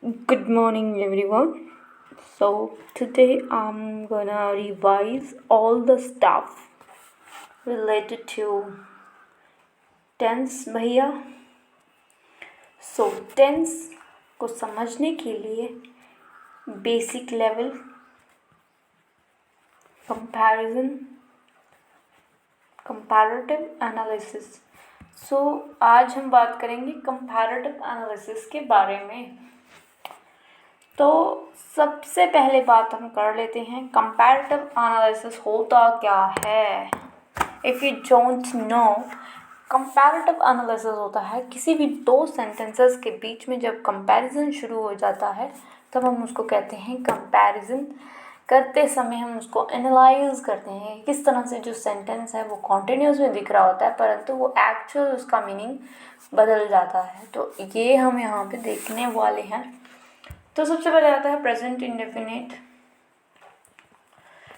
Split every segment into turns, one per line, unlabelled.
Good morning, everyone. So, today I'm gonna revise all the stuff related to tense भैया. So, tense को समझने के लिए basic level comparison comparative analysis. So आज हम बात करेंगे कंपैरेटिव एनालिसिस के बारे में. तो सबसे पहले बात हम कर लेते हैं कंपैरेटिव एनालिसिस होता क्या है. If you don't know, comparative analysis होता है किसी भी दो सेंटेंसेस के बीच में जब कंपैरिजन शुरू हो जाता है तब हम उसको कहते हैं कंपैरिजन. करते समय हम उसको एनालाइज करते हैं किस तरह से जो सेंटेंस है वो कॉन्टिन्यूस में दिख रहा होता है परंतु वो एक्चुअल उसका मीनिंग बदल जाता है. तो ये हम यहाँ पे देखने वाले हैं. तो सबसे पहले आता है प्रेजेंट इंडेफिनिट.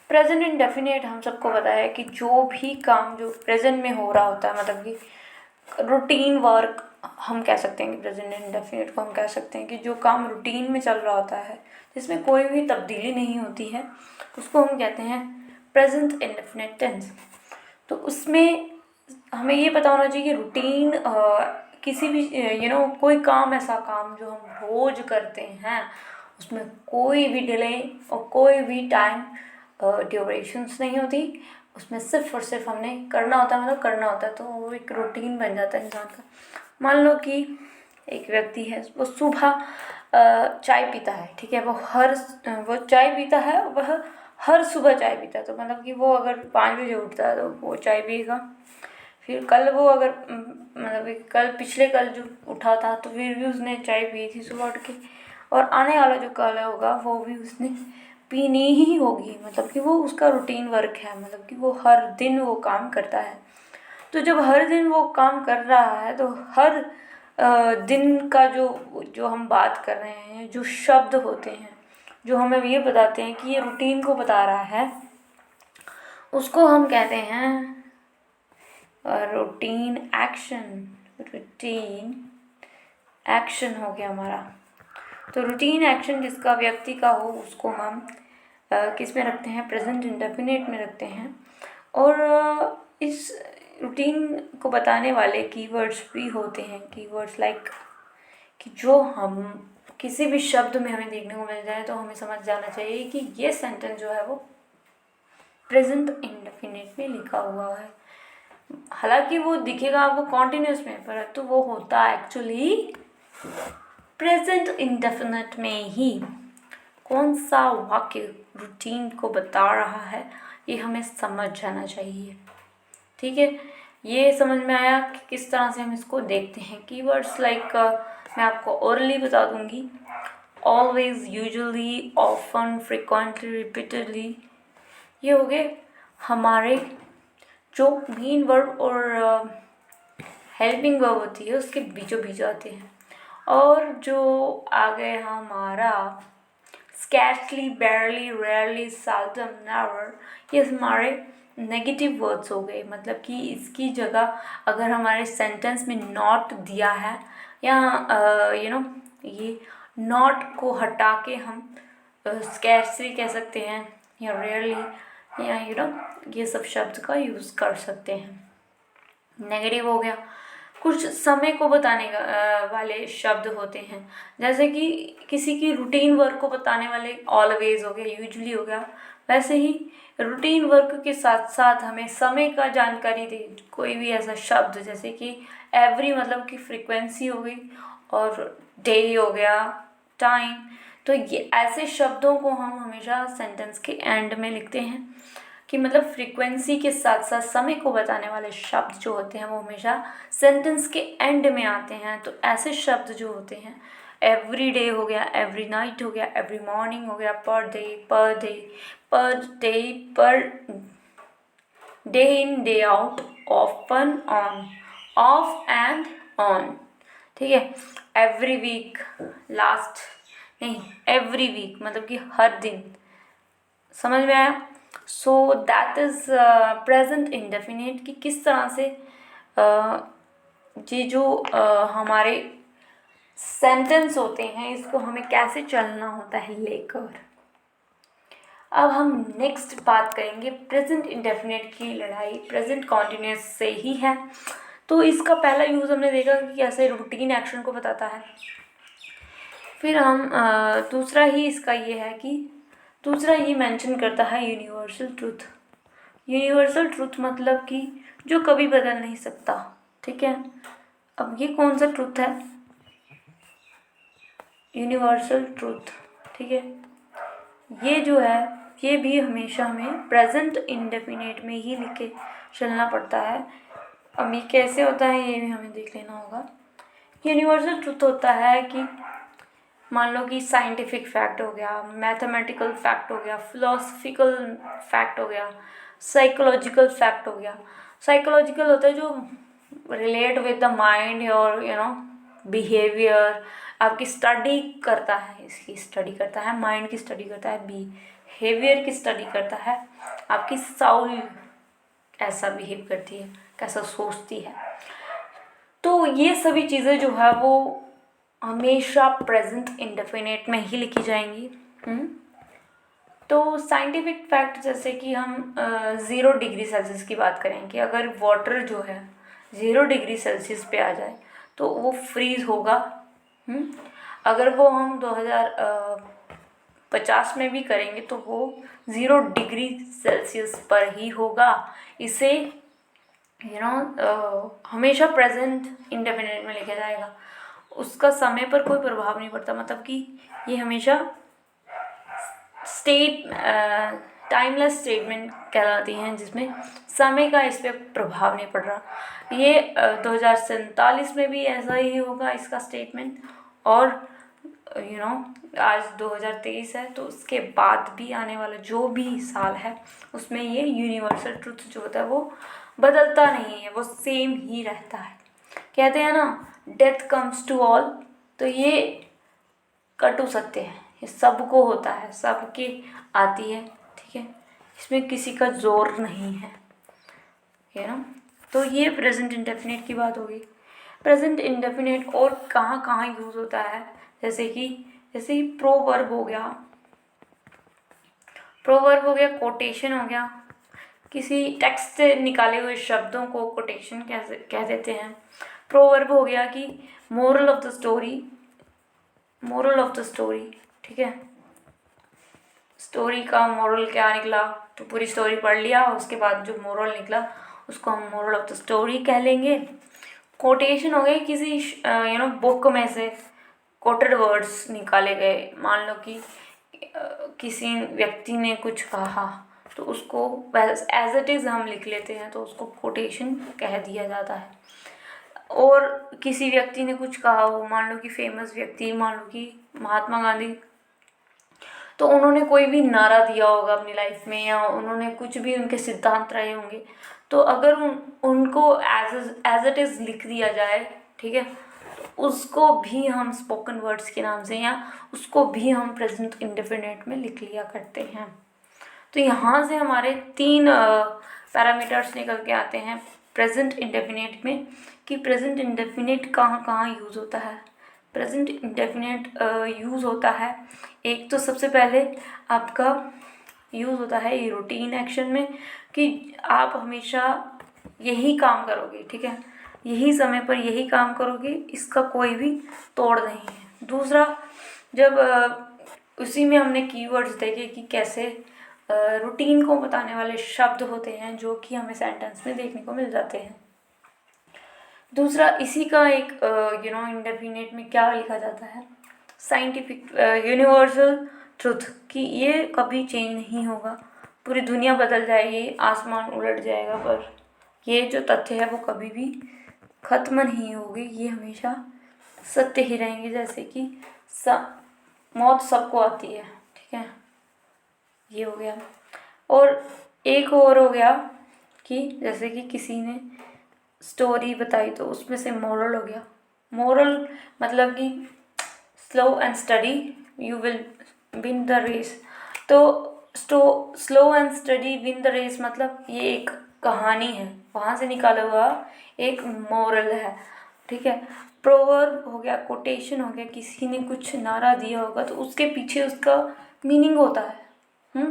प्रेजेंट इंडेफिनिट हम सबको पता है कि जो भी काम जो प्रेजेंट में हो रहा होता है, मतलब कि रूटीन वर्क हम कह सकते हैं कि प्रेजेंट इंडेफिनिट को हम कह सकते हैं कि जो काम रूटीन में चल रहा होता है जिसमें कोई भी तब्दीली नहीं होती है उसको हम कहते हैं प्रेजेंट इंडेफिनिट टेंस. तो उसमें हमें ये पता होना चाहिए कि रूटीन किसी भी कोई काम, ऐसा काम जो हम रोज करते हैं उसमें कोई भी डिले और कोई भी टाइम ड्यूरेशंस नहीं होती. उसमें सिर्फ और सिर्फ हमने करना होता है, मतलब करना होता है. तो वो एक रूटीन बन जाता है इंसान का. मान लो कि एक व्यक्ति है, वो सुबह चाय पीता है. ठीक है, वो चाय पीता है, वह हर सुबह चाय पीता है. तो मतलब कि वो अगर 5 बजे उठता है तो वो चाय पिएगा. फिर कल वो अगर मतलब कि पिछले कल जो उठा था तो फिर भी उसने चाय पी थी सुबह उठ के. और आने वाला जो कल होगा वो भी उसने पीनी ही होगी. मतलब कि वो उसका रूटीन वर्क है, मतलब कि वो हर दिन वो काम करता है. तो जब हर दिन वो काम कर रहा है तो हर दिन का जो हम बात कर रहे हैं, जो शब्द होते हैं जो हमें ये बताते हैं कि ये रूटीन को बता रहा है, उसको हम कहते हैं रूटीन एक्शन. रूटीन एक्शन हो गया हमारा. तो रूटीन एक्शन जिसका व्यक्ति का हो उसको हम किस में रखते हैं, प्रेजेंट इंडेफिनिट में रखते हैं. और इस रूटीन को बताने वाले कीवर्ड्स भी होते हैं. कीवर्ड्स लाइक कि जो हम किसी भी शब्द में हमें देखने को मिल जाए तो हमें समझ जाना चाहिए कि ये सेंटेंस जो है वो प्रेजेंट इंडेफिनिट में लिखा हुआ है. हालांकि वो दिखेगा आपको कॉन्टिन्यूस में, परंतु वो होता एक्चुअली प्रेजेंट इंडेफिनिट में ही. कौन सा वाक्य रूटीन को बता रहा है ये हमें समझ जाना चाहिए. ठीक है, ये समझ में आया कि किस तरह से हम इसको देखते हैं. कीवर्ड्स लाइक मैं आपको ओरली बता दूंगी. Always, usually, often, frequently, repeatedly, ये हो गए हमारे जो मेन वर्ब और हेल्पिंग वर्ब होती है उसके बीचों बीच आते हैं. और जो आ गए हमारा स्कैर्सली, बैरली, रेयरली, सेल्डम, नेवर, ये हमारे नेगेटिव वर्ड्स हो गए. मतलब कि इसकी जगह अगर हमारे सेंटेंस में नॉट दिया है या ये नॉट को हटा के हम स्कैर्सली कह सकते हैं या रेयरली या ये सब शब्द का यूज़ कर सकते हैं. नेगेटिव हो गया. कुछ समय को बताने वाले शब्द होते हैं, जैसे कि किसी की रूटीन वर्क को बताने वाले ऑलवेज हो गया, यूजुअली हो गया. वैसे ही रूटीन वर्क के साथ साथ हमें समय का जानकारी दे कोई भी ऐसा शब्द, जैसे कि एवरी मतलब कि फ्रीक्वेंसी हो गई, और डे हो गया, टाइम. तो ये ऐसे शब्दों को हम हमेशा सेंटेंस के एंड में लिखते हैं कि मतलब फ्रीक्वेंसी के साथ साथ समय को बताने वाले शब्द जो होते हैं वो हमेशा सेंटेंस के एंड में आते हैं. तो ऐसे शब्द जो होते हैं, एवरी डे हो गया, एवरी नाइट हो गया, एवरी मॉर्निंग हो गया, per day, per day, per day, per day in, day out, often, on, of and on. ठीक है, एवरी वीक, लास्ट नहीं, एवरी वीक मतलब कि हर दिन. समझ में आया. So that is present indefinite कि किस तरह से ये जो हमारे सेंटेंस होते हैं, इसको हमें कैसे चलना होता है लेकर। अब हम नेक्स्ट बात करेंगे प्रेजेंट इंडेफिनिट की लड़ाई प्रेजेंट कॉन्टिन्यूस से ही है। तो इसका पहला यूज़ हमने देखा कि कैसे रूटीन एक्शन को बताता है। फिर हम दूसरा ही इसका ये है कि दूसरा ये मेंशन करता है यूनिवर्सल ट्रूथ। यूनिवर्सल ट्रूथ मतलब कि जो कभी बदल नहीं सकता, ठीक है। अब ये कौन सा ट्रूथ है? यूनिवर्सल ट्रूथ, ठीक है। ये जो है ये भी हमेशा हमें प्रेजेंट इंडेफिनिट में ही लिख के चलना पड़ता है। अब ये कैसे होता है ये भी हमें देख लेना होगा। यूनिवर्सल ट्रूथ होता है कि मान लो कि साइंटिफिक फैक्ट हो गया, मैथमेटिकल फैक्ट हो गया, फिलोसफिकल फैक्ट हो गया, साइकोलॉजिकल फैक्ट हो गया। साइकोलॉजिकल होता है जो रिलेट विद द माइंड और बिहेवियर, आपकी स्टडी करता है, इसकी स्टडी करता है, माइंड की स्टडी करता है, बिहेवियर की स्टडी करता है, आपकी साउल कैसा बिहेव करती है, कैसा सोचती है। तो ये सभी चीज़ें जो है वो हमेशा प्रेजेंट इंडेफिनिट में ही लिखी जाएंगी। तो साइंटिफिक फैक्ट जैसे कि हम 0 डिग्री सेल्सियस की बात करें कि अगर वाटर जो है 0 डिग्री सेल्सियस पे आ जाए तो वो फ्रीज होगा। अगर वो हम 2050 में भी करेंगे तो वो 0 डिग्री सेल्सियस पर ही होगा। इसे हमेशा प्रेजेंट इंडेफिनिट में लिखा जाएगा। उसका समय पर कोई प्रभाव नहीं पड़ता, मतलब कि ये हमेशा टाइमलेस स्टेटमेंट कहलाती हैं जिसमें समय का इस पर प्रभाव नहीं पड़ रहा। ये 2047 में भी ऐसा ही होगा इसका स्टेटमेंट। और आज 2023 है तो उसके बाद भी आने वाला जो भी साल है उसमें ये यूनिवर्सल ट्रूथ जो होता है वो बदलता नहीं है, वो सेम ही रहता है। कहते हैं ना डेथ कम्स टू ऑल, तो ये कटु सत्य है, ये सबको होता है, सबके आती है, ठीक है। इसमें किसी का जोर नहीं है, तो ये प्रेजेंट इंडेफिनिट की बात होगी। प्रेजेंट इंडेफिनिट और कहाँ कहाँ यूज़ होता है, जैसे ही प्रोवर्ब हो गया, कोटेशन हो गया, किसी टेक्स्ट से निकाले हुए शब्दों को कोटेशन कह देते हैं। प्रोवर्ब हो गया कि मोरल ऑफ द स्टोरी, ठीक है। स्टोरी का मोरल क्या निकला तो पूरी स्टोरी पढ़ लिया, उसके बाद जो मोरल निकला उसको हम मोरल ऑफ द स्टोरी कह लेंगे। कोटेशन हो गई किसी बुक में से कोटेड वर्ड्स निकाले गए, मान लो कि किसी व्यक्ति ने कुछ कहा तो उसको एज इट इज़ हम लिख लेते हैं तो उसको कोटेशन कह दिया जाता है। और किसी व्यक्ति ने कुछ कहा हो, मान लो कि फेमस व्यक्ति, मान लो कि महात्मा गांधी, तो उन्होंने कोई भी नारा दिया होगा अपनी लाइफ में या उन्होंने कुछ भी उनके सिद्धांत रहे होंगे, तो अगर उनको एज इट इज़ लिख दिया जाए, ठीक है, तो उसको भी हम स्पोकन वर्ड्स के नाम से या उसको भी हम प्रेजेंट इंडेफिनिट में लिख लिया करते हैं। तो यहाँ से हमारे 3 पैरामीटर्स निकल के आते हैं प्रेजेंट इंडेफिनिट में कि प्रेजेंट इंडेफिनिट कहाँ कहाँ यूज़ होता है। प्रेजेंट इंडेफिनिट यूज़ होता है, एक तो सबसे पहले आपका यूज़ होता है ये रूटीन एक्शन में कि आप हमेशा यही काम करोगे, ठीक है, यही समय पर यही काम करोगे, इसका कोई भी तोड़ नहीं है। दूसरा, जब उसी में हमने कीवर्ड्स देखे कि कैसे रूटीन को बताने वाले शब्द होते हैं जो कि हमें सेंटेंस में देखने को मिल जाते हैं। दूसरा, इसी का एक इंडेफिनिट में क्या लिखा जाता है, साइंटिफिक यूनिवर्सल ट्रुथ कि ये कभी चेंज नहीं होगा, पूरी दुनिया बदल जाएगी, आसमान उलट जाएगा, पर ये जो तथ्य है वो कभी भी ख़त्म नहीं होगी, ये हमेशा सत्य ही रहेंगे। जैसे कि मौत सबको आती है, ठीक है, ये हो गया। और एक और हो गया कि जैसे कि किसी ने स्टोरी बताई तो उसमें से मोरल हो गया। मोरल मतलब कि slow and steady you will win the race. तो slow and steady win the race मतलब ये एक कहानी है, वहाँ से निकाला हुआ एक मोरल है, ठीक है। प्रोवर्ब हो गया, कोटेशन हो गया, किसी ने कुछ नारा दिया होगा तो उसके पीछे उसका मीनिंग होता है।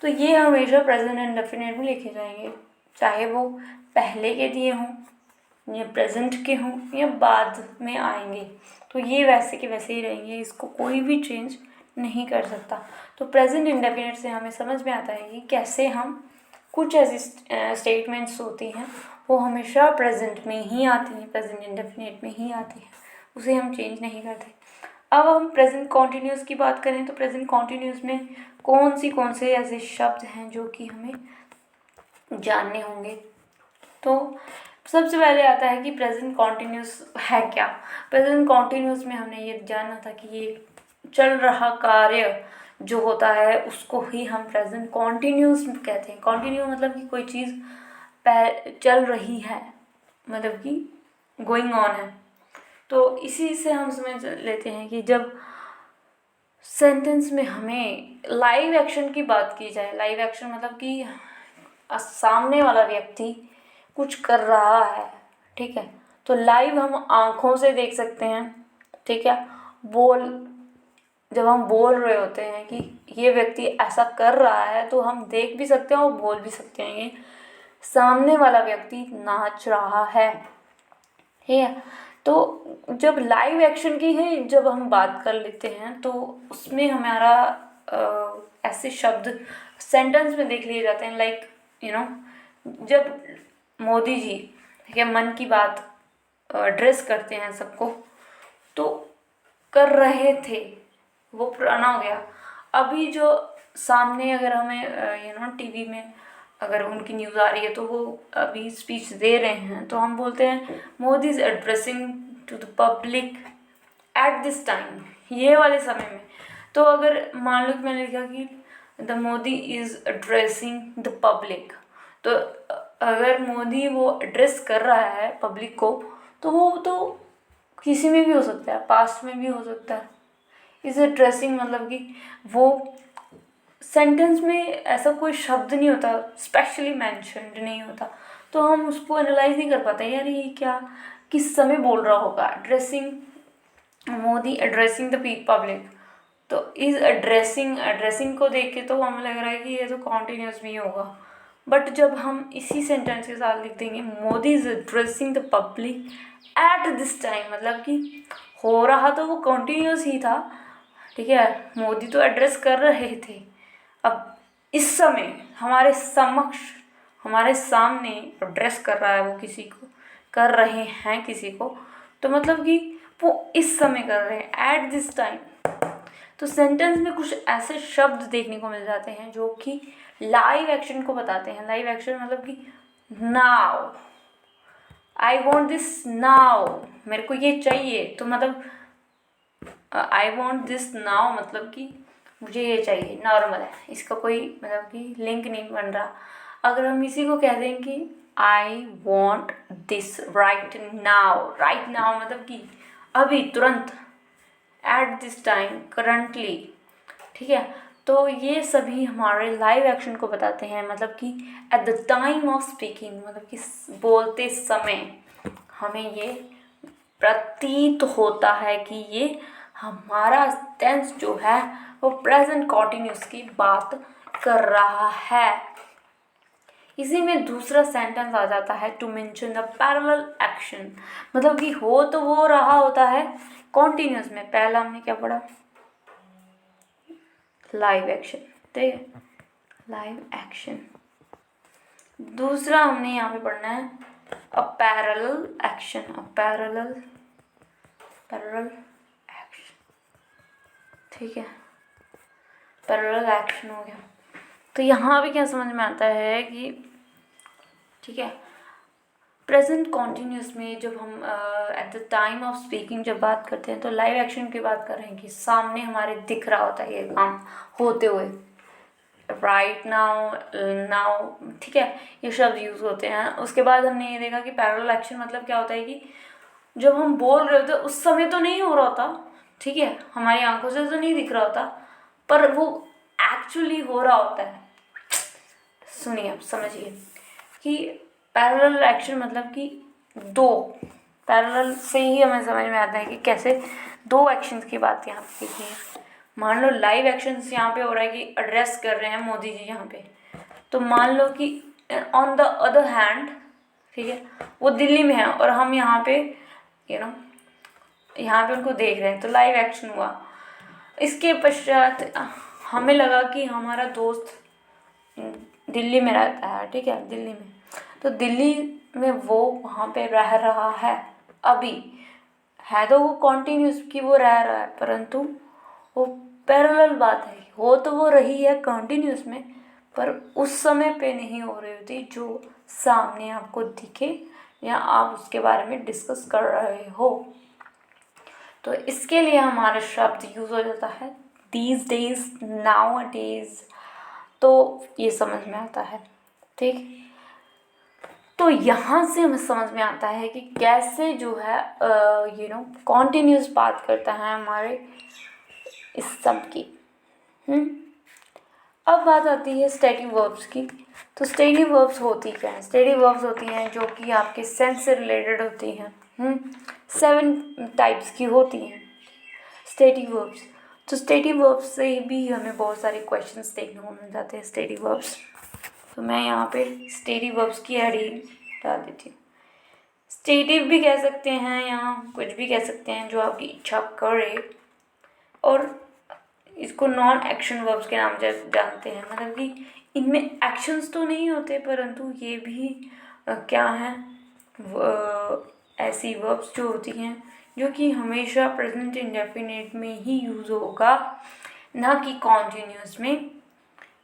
तो ये हमेशा प्रेजेंट इंडेफिनिट में लिखे जाएंगे, चाहे वो पहले के दिए हों या प्रेजेंट के हों या बाद में आएंगे, तो ये वैसे के वैसे ही रहेंगे, इसको कोई भी चेंज नहीं कर सकता। तो प्रेजेंट इंडेफिनिट से हमें समझ में आता है कि कैसे हम कुछ ऐसी स्टेटमेंट्स होती हैं वो हमेशा प्रेजेंट में ही आती हैं, प्रेजेंट इंडेफिनिट में ही आती हैं, उसे हम चेंज नहीं करते। अब हम प्रेजेंट कॉन्टिन्यूस की बात करें तो प्रेजेंट कॉन्टिन्यूस में कौन से ऐसे शब्द हैं जो कि हमें जानने होंगे। तो सबसे पहले आता है कि प्रेजेंट कॉन्टिन्यूस है क्या। प्रेजेंट कॉन्टिन्यूस में हमने ये जानना था कि ये चल रहा कार्य जो होता है उसको ही हम प्रेजेंट कॉन्टिन्यूस कहते हैं। कॉन्टिन्यू मतलब कि कोई चीज़ चल रही है, मतलब कि गोइंग ऑन है। तो इसी से हम समझ लेते हैं कि जब सेंटेंस में हमें लाइव एक्शन की बात की जाए, लाइव एक्शन मतलब कि सामने वाला व्यक्ति कुछ कर रहा है, ठीक है, तो लाइव हम आँखों से देख सकते हैं, ठीक है। जब हम बोल रहे होते हैं कि ये व्यक्ति ऐसा कर रहा है तो हम देख भी सकते हैं और बोल भी सकते हैं कि सामने वाला व्यक्ति नाच रहा है, ठीक है। तो जब लाइव एक्शन की ही जब हम बात कर लेते हैं तो उसमें हमारा ऐसे शब्द सेंटेंस में देख लिए जाते हैं, लाइक जब मोदी जी, ठीक है, मन की बात एड्रेस करते हैं सबको, तो कर रहे थे वो पुराना हो गया। अभी जो सामने अगर हमें टीवी में अगर उनकी न्यूज़ आ रही है तो वो अभी स्पीच दे रहे हैं तो हम बोलते हैं Modi is addressing to the public at this time, ये वाले समय में। तो अगर मान लो कि मैंने लिखा कि the Modi is addressing the public, तो अगर मोदी वो एड्रेस कर रहा है पब्लिक को तो वो तो किसी में भी हो सकता है, पास्ट में भी हो सकता है। इस एड्रेसिंग मतलब कि वो सेंटेंस में ऐसा कोई शब्द नहीं होता, स्पेशली मेंशन्ड नहीं होता, तो हम उसको एनालाइज नहीं कर पाते यार ये क्या किस समय बोल रहा होगा। Addressing, Modi addressing the public, तो इस एड्रेसिंग को देख के तो हमें लग रहा है कि ये तो कॉन्टिन्यूस भी होगा, बट जब हम इसी सेंटेंस के साथ लिख देंगे Modi is addressing the public at this time, मतलब कि हो रहा तो वो कॉन्टिन्यूस ही था, ठीक है, मोदी तो एड्रेस कर रहे थे, अब इस समय हमारे समक्ष हमारे सामने एड्रेस कर रहा है, वो किसी को कर रहे हैं किसी को, तो मतलब कि वो इस समय कर रहे हैं एट दिस टाइम। तो सेंटेंस में कुछ ऐसे शब्द देखने को मिल जाते हैं जो कि लाइव एक्शन को बताते हैं। लाइव एक्शन मतलब कि now, I want this now, मेरे को ये चाहिए, तो मतलब आई वॉन्ट दिस नाउ मतलब कि मुझे ये चाहिए, नॉर्मल है, इसका कोई मतलब कि लिंक नहीं बन रहा। अगर हम इसी को कह दें कि I want this right now मतलब कि अभी तुरंत, एट दिस टाइम, करंटली, ठीक है, तो ये सभी हमारे लाइव एक्शन को बताते हैं। मतलब कि at the time of speaking, मतलब कि बोलते समय हमें ये प्रतीत होता है कि ये हमारा टेंस जो है वो प्रेजेंट कॉन्टिन्यूस की बात कर रहा है। इसी में दूसरा सेंटेंस आ जाता है to mention the parallel action, मतलब कि हो तो वो रहा होता है कॉन्टिन्यूस में। पहला हमने क्या पढ़ा, लाइव एक्शन, ठीक है, लाइव एक्शन। दूसरा हमने यहाँ पे पढ़ना है a parallel action, parallel action, ठीक है, पैरेलल एक्शन हो गया। तो यहाँ भी क्या समझ में आता है कि ठीक है, प्रेजेंट कॉन्टिन्यूस में जब हम at the time of speaking जब बात करते हैं तो लाइव एक्शन की बात कर रहे हैं कि सामने हमारे दिख रहा होता है ये काम होते हुए, राइट नाउ, ठीक है, ये शब्द यूज़ होते हैं। उसके बाद हमने ये देखा कि पैरेलल एक्शन मतलब क्या होता है कि जब हम बोल रहे होते उस समय तो नहीं हो रहा होता, ठीक है, हमारी आंखों से तो नहीं दिख रहा होता, पर वो एक्चुअली हो रहा होता है। सुनिए, आप समझिए कि पैरेलल एक्शन मतलब कि दो पैरेलल से ही हमें समझ में आता है कि कैसे दो एक्शंस की बात यहाँ पे की है। मान लो लाइव एक्शंस यहाँ पे हो रहा है कि एड्रेस कर रहे हैं मोदी जी यहाँ पे, तो मान लो कि ऑन द अदर हैंड, ठीक है, वो दिल्ली में है और हम यहाँ पे यहाँ पे उनको देख रहे हैं, तो लाइव एक्शन हुआ। इसके पश्चात हमें लगा कि हमारा दोस्त दिल्ली में रहता है, ठीक है, दिल्ली में, तो दिल्ली में वो वहाँ पे रह रहा है अभी, है तो वो कॉन्टिन्यूस कि वो रह रहा है, परंतु वो पैरेलल बात है, हो तो वो रही है कॉन्टिन्यूस में, पर उस समय पे नहीं हो रही होती जो सामने आपको दिखे या आप उसके बारे में डिस्कस कर रहे हो। तो इसके लिए हमारा शब्द यूज़ हो जाता है दीज डेज, नाउ डेज, तो ये समझ में आता है, ठीक। तो यहाँ से हमें समझ में आता है कि कैसे जो है कॉन्टिन्यूस बात करता है हमारे इस सब की। अब बात आती है स्टेटिव वर्ब्स की। तो स्टेटिव वर्ब्स होती क्या है? स्टेटिव वर्ब्स होती हैं जो कि आपके सेंस से रिलेटेड होती हैं। 7 टाइप्स की होती हैं स्टेटिव वर्ब्स। तो स्टेटिव वर्ब्स से भी हमें बहुत सारे क्वेश्चंस देखने को मिल जाते हैं स्टेटिव वर्ब्स। तो मैं यहाँ पे स्टेटिव वर्ब्स की हेडिंग डाल देती हूँ। स्टेटिव भी कह सकते हैं, यहाँ कुछ भी कह सकते हैं जो आपकी इच्छा करे, और इसको नॉन एक्शन वर्ब्स के नाम से जानते हैं, मतलब कि इनमें एक्शंस तो नहीं होते, परंतु ये भी क्या हैं, ऐसी वर्ब्स जो होती हैं जो कि हमेशा प्रेजेंट इंडेफिनिट में ही यूज़ होगा, ना कि कॉन्टिन्यूस में।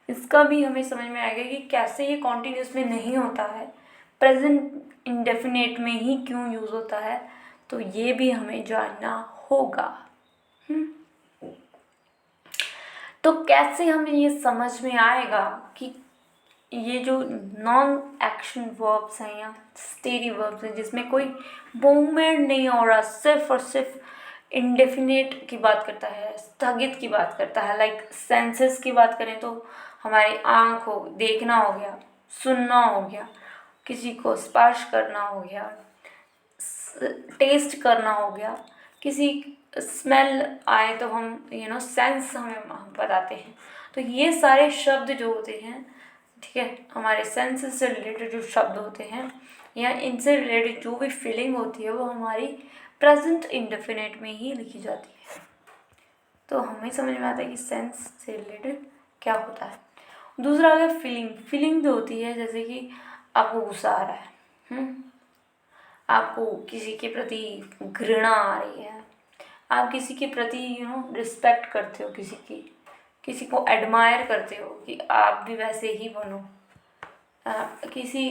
इसका भी हमें समझ में आएगा कि कैसे ये कॉन्टिन्यूस में नहीं होता है, प्रेजेंट इंडेफिनिट में ही क्यों यूज़ होता है, तो ये भी हमें जानना होगा। तो कैसे हमें ये समझ में आएगा कि ये जो नॉन एक्शन वर्ब्स हैं या स्टेटिव वर्ब्स हैं जिसमें कोई मूवमेंट नहीं हो रहा, सिर्फ और सिर्फ इंडेफिनिट की बात करता है, स्थगित की बात करता है, लाइक सेंसेस की बात करें तो हमारी आँख हो, देखना हो गया, सुनना हो गया, किसी को स्पर्श करना हो गया, टेस्ट करना हो गया, किसी स्मेल आए तो हम सेंस हमें बताते हैं। तो ये सारे शब्द जो होते हैं, ठीक है, हमारे सेंसेस से रिलेटेड जो शब्द होते हैं या इनसे रिलेटेड जो भी फीलिंग होती है वो हमारी प्रेजेंट इंडेफिनिट में ही लिखी जाती है। तो हमें समझ में आता है कि सेंस से रिलेटेड क्या होता है। दूसरा आ गया फीलिंग। फीलिंग जो होती है जैसे कि आपको गुस्सा आ रहा है, आपको किसी के प्रति घृणा आ रही है, आप किसी के प्रति रिस्पेक्ट करते हो, किसी को एडमायर करते हो कि आप भी वैसे ही बनो, किसी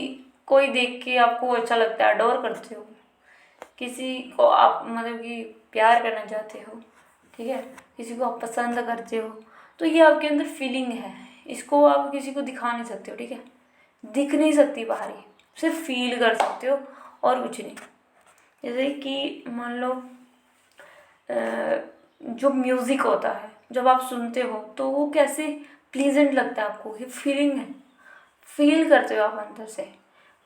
कोई देख के आपको अच्छा लगता है, अडोर करते हो, किसी को आप मतलब कि प्यार करना चाहते हो, ठीक है, किसी को आप पसंद करते हो, तो ये आपके अंदर फीलिंग है। इसको आप किसी को दिखा नहीं सकते हो, ठीक है, दिख नहीं सकती बाहरी, सिर्फ फील कर सकते हो और कुछ नहीं। जैसे कि मान लो जो म्यूज़िक होता है जब आप सुनते हो तो वो कैसे प्लीजेंट लगता है आपको, ये फीलिंग है, फील करते हो आप अंदर से,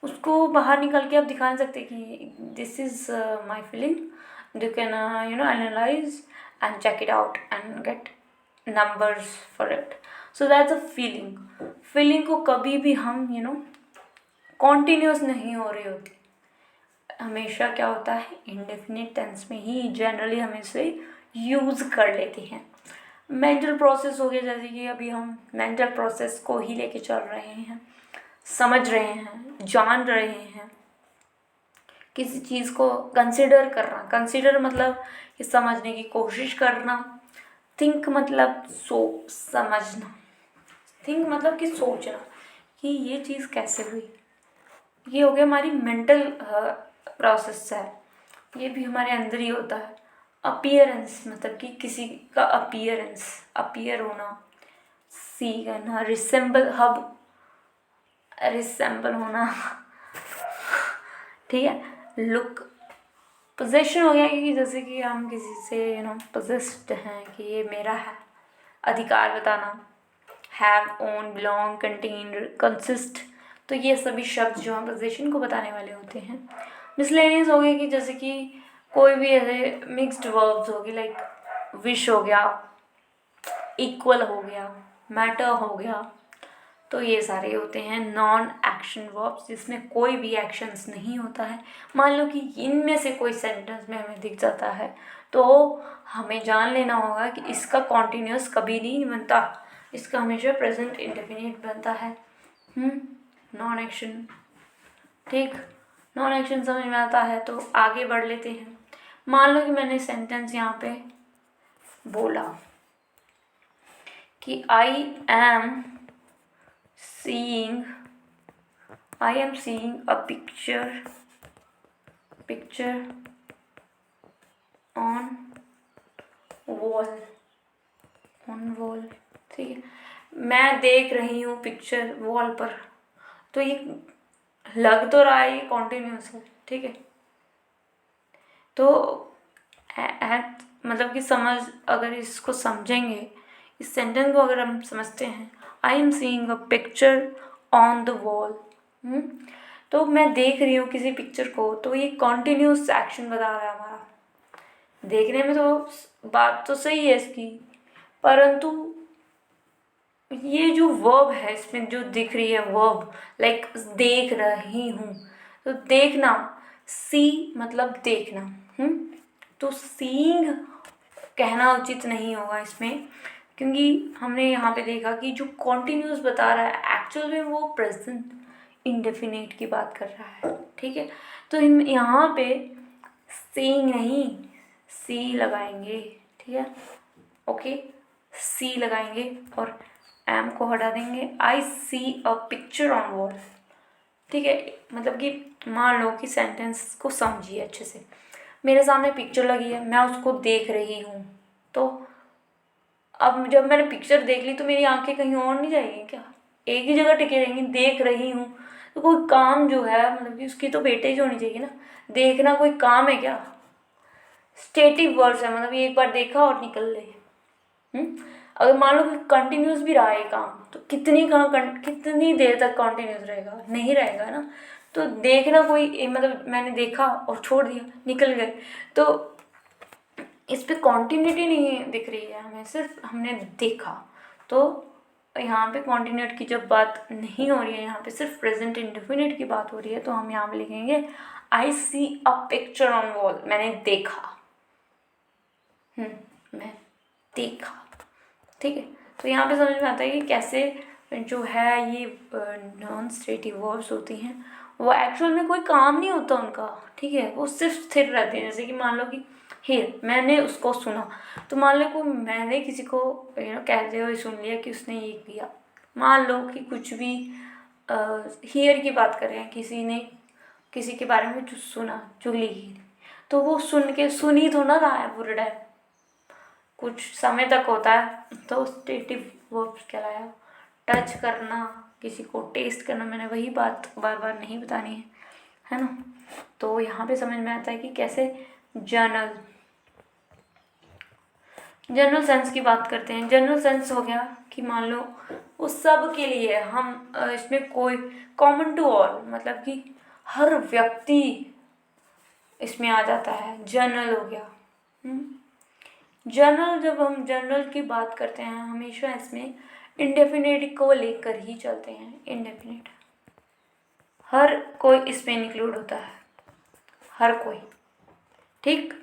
उसको बाहर निकल के आप दिखा नहीं सकते कि this is my feeling. You can analyse and check it out and get numbers for it. So that's a feeling. Feeling को कभी भी हम कॉन्टिन्यूस नहीं हो रही होती, हमेशा क्या होता है इंडेफिनिट टेंस में ही जनरली हम इसे यूज़ कर लेते हैं। मेंटल प्रोसेस हो गया, जैसे कि अभी हम मेंटल प्रोसेस को ही लेके चल रहे हैं, समझ रहे हैं, जान रहे हैं, किसी चीज़ को कंसिडर करना। कंसिडर मतलब ये समझने की कोशिश करना, थिंक मतलब समझना, थिंक मतलब कि सोचना कि ये चीज़ कैसे हुई, ये हो गया हमारी मेंटल प्रोसेस है, ये भी हमारे अंदर ही होता है। अपीयरेंस मतलब कि किसी का अपीयरेंस, अपीयर होना, सी करना, रिसेंबल होना, ठीक है, लुक। पोजेशन हो गया कि जैसे कि हम किसी से पोजेस्ड हैं कि ये मेरा है, अधिकार बताना, have, own, belong, contain, consist, तो ये सभी शब्द जो हैं पोजेशन को बताने वाले होते हैं। मिसलेनियस हो गया कि जैसे कि कोई भी ऐसे मिक्स्ड वर्ब्स हो गए, लाइक विश हो गया, इक्वल हो गया, मैटर हो गया, तो ये सारे होते हैं नॉन एक्शन वर्ब्स जिसमें कोई भी एक्शंस नहीं होता है। मान लो कि इनमें से कोई सेंटेंस में हमें दिख जाता है तो हमें जान लेना होगा कि इसका कॉन्टिन्यूस कभी नहीं बनता, इसका हमेशा प्रेजेंट इंडेफिनिट बनता है। नॉन एक्शन, ठीक, नॉन एक्शन समझ में आता है तो आगे बढ़ लेते हैं। मान लो कि मैंने सेंटेंस यहाँ पे बोला कि I am seeing a picture on wall, ठीक है, मैं देख रही हूँ पिक्चर वॉल पर, तो ये लग तो रहा है ये कॉन्टिन्यूस है, ठीक है। तो मतलब कि समझ, अगर इसको समझेंगे, इस सेंटेंस को अगर हम समझते हैं, I am seeing a picture on the wall, तो मैं देख रही हूँ किसी पिक्चर को, तो ये कॉन्टिन्यूस एक्शन बता रहा है हमारा। देखने में तो बात तो सही है इसकी, परंतु ये जो वर्ब है इसमें जो दिख रही है वर्ब, लाइक देख रही हूँ, तो देखना, सी मतलब देखना, तो सीइंग कहना उचित नहीं होगा इसमें, क्योंकि हमने यहाँ पे देखा कि जो कॉन्टिन्यूस बता रहा है एक्चुअल में वो प्रेजेंट इंडेफिनिट की बात कर रहा है, ठीक है। तो यहाँ पे सीइंग नहीं, सी लगाएंगे, ठीक है, ओके, सी लगाएंगे और एम को हटा देंगे। आई सी अ पिक्चर ऑन वॉल, ठीक है, मतलब कि मान लो कि सेंटेंस को समझिए अच्छे से, मेरे सामने पिक्चर लगी है, मैं उसको देख रही हूँ, तो अब जब मैंने पिक्चर देख ली तो मेरी आंखें कहीं और नहीं जाएगी क्या, एक ही जगह टिके रहेंगी, देख रही हूँ, तो कोई काम जो है मतलब कि उसकी तो वेटेज होनी चाहिए ना, देखना कोई काम है क्या, स्टेटिक वर्ड्स है, मतलब ये एक बार देखा और निकल गए। अगर मान लो कि कंटिन्यूस भी रहा है काम, तो कितनी देर तक कंटिन्यूस रहेगा, नहीं रहेगा ना। तो देखना कोई मतलब मैंने देखा और छोड़ दिया, निकल गए, तो इस पे कॉन्टिन्यूटी नहीं दिख रही है हमें, सिर्फ हमने देखा। तो यहाँ पे कॉन्टिन्यूट की जब बात नहीं हो रही है, यहाँ पे सिर्फ प्रेजेंट इंडेफिनिट की बात हो रही है, तो हम यहाँ पे लिखेंगे आई सी अ पिक्चर ऑन वॉल, मैंने देखा, मैं देखा, ठीक है। तो यहाँ पे समझ में आता है कि कैसे जो है ये नॉन स्टेटिव वर्ब्स होती हैं, वो एक्चुअल में कोई काम नहीं होता उनका, ठीक है, वो सिर्फ स्थिर रहते हैं। जैसे कि मान लो कि हियर, मैंने उसको सुना, तो मान लो को मैंने किसी को कहते हुए सुन लिया कि उसने ये किया, मान लो कि कुछ भी हियर की बात कर रहे हैं, किसी ने किसी के बारे में जो सुना, चुगली की, तो वो सुन ही थोड़ा रहा है पूरे टाइम, कुछ समय तक होता है, तो स्टेटिव वर्ब्स कहलाया। टच करना, किसी को टेस्ट करना, मैंने वही बात बार बार नहीं बतानी है ना। तो यहाँ पे समझ में आता है कि कैसे जनरल सेंस की बात करते हैं। जनरल सेंस हो गया कि मान लो उस सब के लिए हम इसमें कोई कॉमन टू ऑल, मतलब कि हर व्यक्ति इसमें आ जाता है, जनरल हो गया। जनरल, जब हम जनरल की बात करते हैं हमेशा इसमें इंडेफिनिट को लेकर ही चलते हैं, इंडेफिनिट, हर कोई इसमें इंक्लूड होता है, हर कोई, ठीक।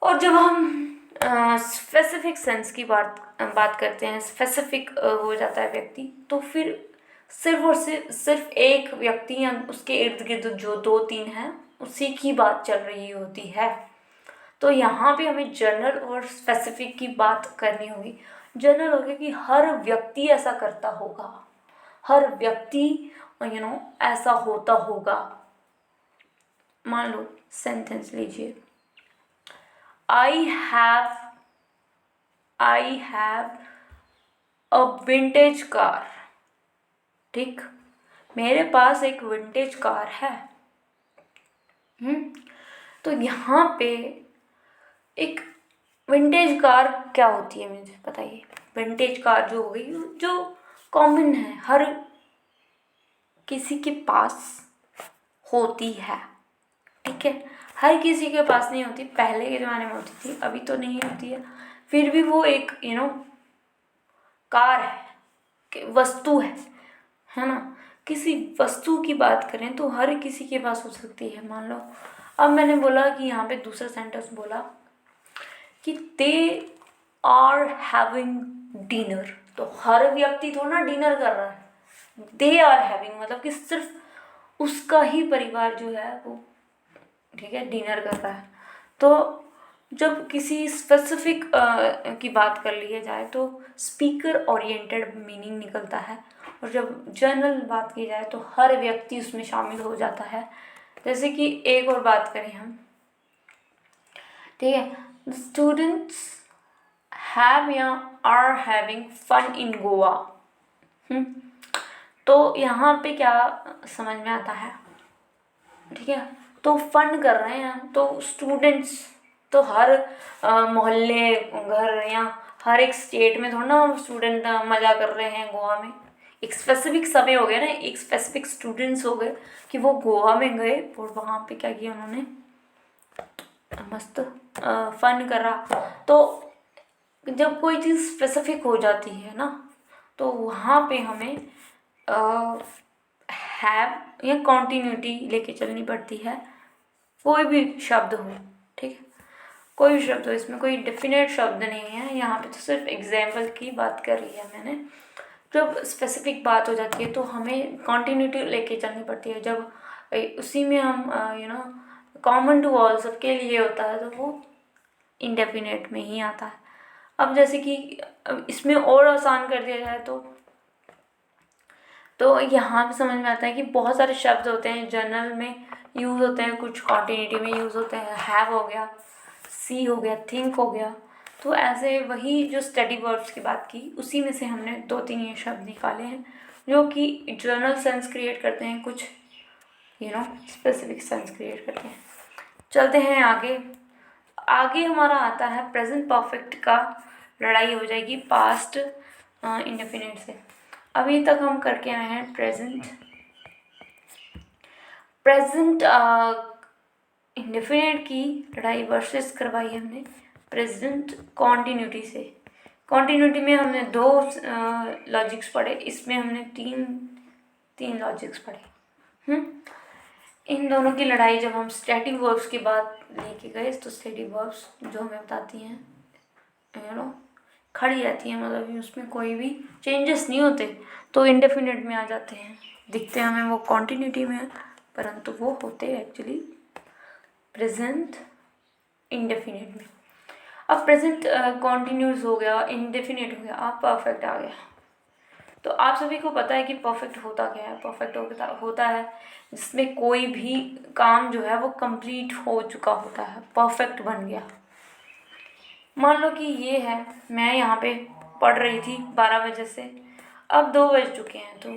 और जब हम स्पेसिफिक सेंस की बात करते हैं, स्पेसिफिक हो जाता है व्यक्ति, तो फिर सिर्फ और सिर्फ एक व्यक्ति या उसके इर्द गिर्द जो 2-3 हैं उसी की बात चल रही होती है। तो यहाँ पे हमें जनरल और स्पेसिफिक की बात करनी होगी। जनरल हो गया कि हर व्यक्ति ऐसा करता होगा, हर व्यक्ति ऐसा होता होगा। मान लो सेंटेंस लीजिए, I have a vintage car, ठीक, मेरे पास एक विंटेज कार है। तो यहाँ पे एक विंटेज कार क्या होती है मुझे बताइए। विंटेज कार जो हो गई, जो कॉमन है, हर किसी के पास होती है, ठीक है। हर किसी के पास नहीं होती, पहले के ज़माने में होती थी, अभी तो नहीं होती है। फिर भी वो एक कार है, वस्तु है ना। किसी वस्तु की बात करें तो हर किसी के पास हो सकती है। मान लो अब मैंने बोला कि यहाँ पे दूसरा सेंटेंस बोला कि दे आर हैविंग डिनर, तो हर व्यक्ति थोड़ा ना डिनर कर रहा है, दे आर हैविंग मतलब कि सिर्फ उसका ही परिवार जो है वो, ठीक है, डिनर कर रहा है। तो जब किसी स्पेसिफिक की बात कर लिया जाए तो स्पीकर ओरिएंटेड मीनिंग निकलता है, और जब जनरल बात की जाए तो हर व्यक्ति उसमें शामिल हो जाता है। जैसे कि एक और बात करें हम, ठीक है, स्टूडेंट्स हैव या are having fun in Goa. तो यहाँ पे क्या समझ में आता है, ठीक है, तो फन कर रहे हैं, तो स्टूडेंट्स तो हर मोहल्ले घर या हर एक स्टेट में थोड़ा ना स्टूडेंट मज़ा कर रहे हैं गोवा में। एक स्पेसिफिक समय हो गया ना, एक स्पेसिफिक स्टूडेंट्स हो गए कि वो गोवा में गए और वहाँ पे क्या किया उन्होंने, मस्त फन करा। तो जब कोई चीज़ स्पेसिफिक हो जाती है ना, तो वहाँ पे हमें हैव या कॉन्टिन्यूटी लेके चलनी पड़ती है। कोई भी शब्द हो, ठीक है, कोई भी शब्द हो, इसमें कोई डेफिनेट शब्द नहीं है। यहाँ पे तो सिर्फ एग्जाम्पल की बात कर रही है मैंने। जब स्पेसिफिक बात हो जाती है तो हमें कॉन्टिन्यूटी लेके चलनी पड़ती है। जब उसी में हम कॉमन टू ऑल सबके लिए होता है तो वो इंडेफिनेट में ही आता है। अब जैसे कि इसमें और आसान कर दिया जाए तो यहाँ पे समझ में आता है कि बहुत सारे शब्द होते हैं जनरल में यूज़ होते हैं, कुछ कॉन्टिन्यूटी में यूज़ होते हैं। हैव हो गया, सी हो गया, थिंक हो गया। तो ऐसे वही जो स्टडी वर्ब्स की बात की, उसी में से हमने 2-3 ये शब्द निकाले हैं जो कि जनरल सेंस क्रिएट करते हैं, कुछ स्पेसिफिक सेंस क्रिएट करते हैं। चलते हैं आगे। आगे हमारा आता है प्रेजेंट परफेक्ट का लड़ाई हो जाएगी पास्ट इंडेफिनिट से। अभी तक हम करके आए हैं प्रेजेंट इंडेफिनिट की लड़ाई वर्सेस करवाई हमने प्रेजेंट कॉन्टिन्यूटी से। कॉन्टिन्यूटी में हमने 2 लॉजिक्स पढ़े, इसमें हमने तीन लॉजिक्स पढ़े। इन दोनों की लड़ाई जब हम स्टैटिक वर्ब्स की बात लेके गए तो स्टैटिक वर्ब्स जो हमें बताती हैं खड़ी रहती हैं, मतलब उसमें कोई भी चेंजेस नहीं होते, तो इंडेफिनिट में आ जाते हैं। दिखते हमें वो कॉन्टिन्यूटी में, परंतु वो होते एक्चुअली प्रेजेंट इंडेफिनिट में। अब प्रेजेंट कॉन्टिन्यूस हो गया, इंडेफिनिट हो गया, अब परफेक्ट आ गया। तो आप सभी को पता है कि परफेक्ट होता क्या है। परफेक्ट होता है जिसमें कोई भी काम जो है वो कंप्लीट हो चुका होता है, परफेक्ट बन गया। मान लो कि ये है, मैं यहाँ पे पढ़ रही थी 12 बजे से, अब 2 बज चुके हैं, तो